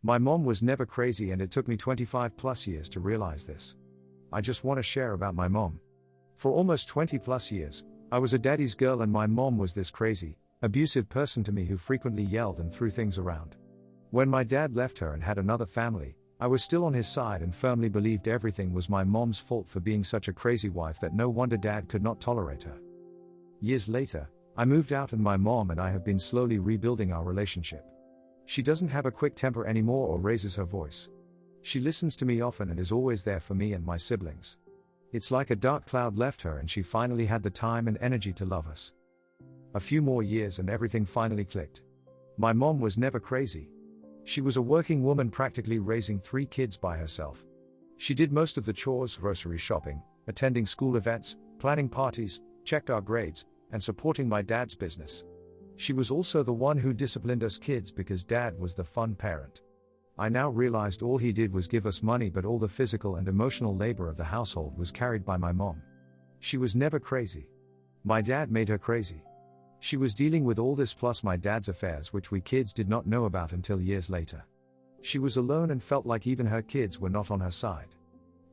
My mom was never crazy, and it took me 25 plus years to realize this. I just want to share about my mom. For almost 20 plus years, I was a daddy's girl, and my mom was this crazy, abusive person to me who frequently yelled and threw things around. When my dad left her and had another family, I was still on his side and firmly believed everything was my mom's fault for being such a crazy wife that no wonder dad could not tolerate her. Years later, I moved out, and my mom and I have been slowly rebuilding our relationship. She doesn't have a quick temper anymore or raises her voice. She listens to me often and is always there for me and my siblings. It's like a dark cloud left her and she finally had the time and energy to love us. A few more years and everything finally clicked. My mom was never crazy. She was a working woman practically raising 3 kids by herself. She did most of the chores, grocery shopping, attending school events, planning parties, checked our grades, and supporting my dad's business. She was also the one who disciplined us kids because dad was the fun parent. I now realized all he did was give us money, but all the physical and emotional labor of the household was carried by my mom. She was never crazy. My dad made her crazy. She was dealing with all this plus my dad's affairs, which we kids did not know about until years later. She was alone and felt like even her kids were not on her side.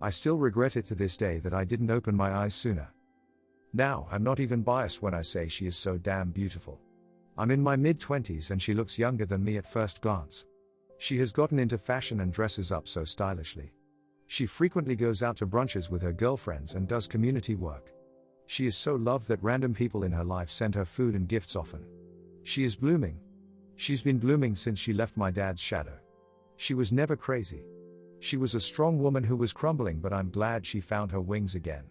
I still regret it to this day that I didn't open my eyes sooner. Now, I'm not even biased when I say she is so damn beautiful. I'm in my mid-20s and she looks younger than me at first glance. She has gotten into fashion and dresses up so stylishly. She frequently goes out to brunches with her girlfriends and does community work. She is so loved that random people in her life send her food and gifts often. She is blooming. She's been blooming since she left my dad's shadow. She was never crazy. She was a strong woman who was crumbling, but I'm glad she found her wings again.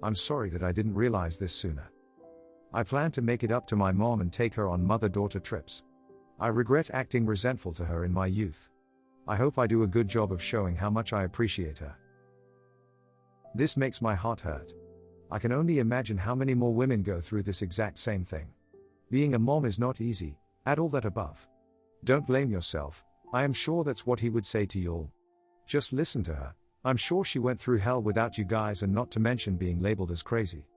I'm sorry that I didn't realize this sooner. I plan to make it up to my mom and take her on mother-daughter trips. I regret acting resentful to her in my youth. I hope I do a good job of showing how much I appreciate her. This makes my heart hurt. I can only imagine how many more women go through this exact same thing. Being a mom is not easy, add all that above. Don't blame yourself, I am sure that's what he would say to you all. Just listen to her, I'm sure she went through hell without you guys, and not to mention being labeled as crazy.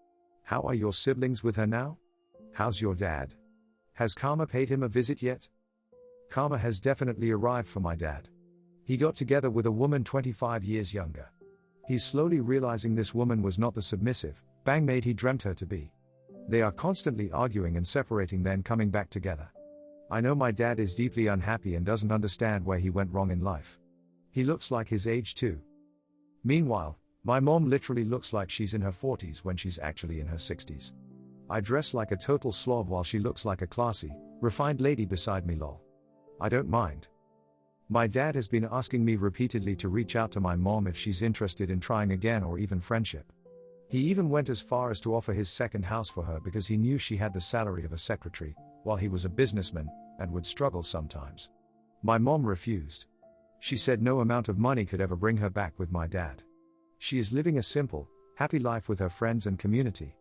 How are your siblings with her now? How's your dad? Has Karma paid him a visit yet? Karma has definitely arrived for my dad. He got together with a woman 25 years younger. He's slowly realizing this woman was not the submissive, bang maid he dreamt her to be. They are constantly arguing and separating, then coming back together. I know my dad is deeply unhappy and doesn't understand where he went wrong in life. He looks like his age too. Meanwhile, my mom literally looks like she's in her 40s when she's actually in her 60s. I dress like a total slob while she looks like a classy, refined lady beside me, lol. I don't mind. My dad has been asking me repeatedly to reach out to my mom if she's interested in trying again or even friendship. He even went as far as to offer his second house for her because he knew she had the salary of a secretary, while he was a businessman, and would struggle sometimes. My mom refused. She said no amount of money could ever bring her back with my dad. She is living a simple, happy life with her friends and community.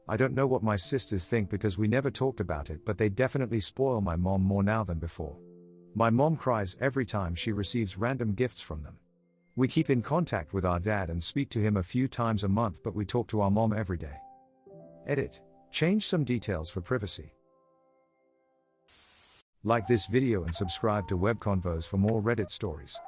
I don't know what my sisters think because we never talked about it, but they definitely spoil my mom more now than before. My mom cries every time she receives random gifts from them. We keep in contact with our dad and speak to him a few times a month, but we talk to our mom every day. Edit. Change some details for privacy. Like this video and subscribe to Web Convos for more Reddit stories.